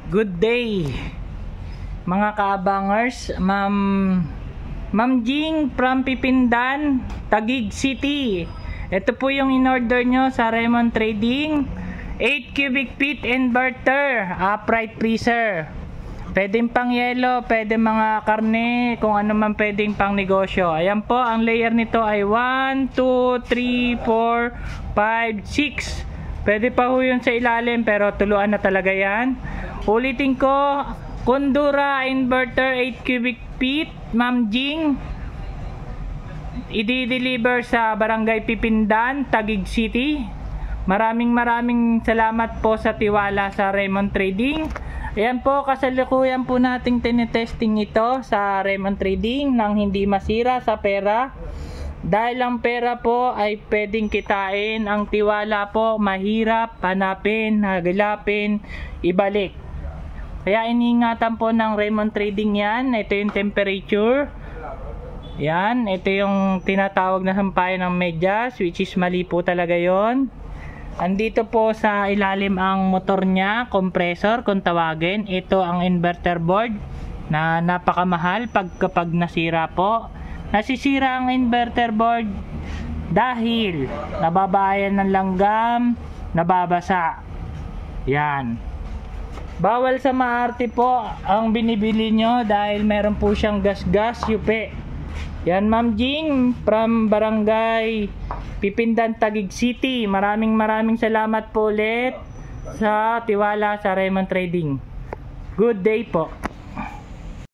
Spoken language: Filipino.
Good day mga kaabangers. Ma'am Jing from Pipindan, Taguig City. Ito po yung in-order nyo sa Raymond Trading. 8 cubic feet inverter, upright freezer. Pwedeng pang yelo, pwedeng mga karne, kung ano man pwedeng pang negosyo. Ayan po, ang layer nito ay 1, 2, 3, 4, 5, 6. Pwede pa ho yun sa ilalim pero tuluan na talaga yan. Ulitin ko, Kundura inverter 8 cubic feet, Ma'am Jing. I-deliver sa Barangay Pipindan, Taguig City. Maraming salamat po sa tiwala sa Raymond Trading. Ayan po, kasalukuyan po nating tinetesting ito sa Raymond Trading nang hindi masira sa pera. Dahil ang pera po ay pwedeng kitain, ang tiwala po mahirap hanapin, hagilapin, ibalik. Kaya iniingatan po ng Raymond Trading yan. Ito yung temperature. Yan, ito yung tinatawag na sampayan ng medyas, which is mali po talaga yon. Andito po sa ilalim ang motor niya, compressor kung tawagin. Ito ang inverter board na napakamahal kapag nasira po. Nasisira ang inverter board dahil nababayan ng langgam, nababasa. Yan. Bawal sa maarte po ang binibili nyo dahil meron po siyang gas-gas, yupe. Yan, Ma'am Jing from Barangay Pipindan, Taguig City. Maraming salamat po ulit sa tiwala sa Raymond Trading. Good day po.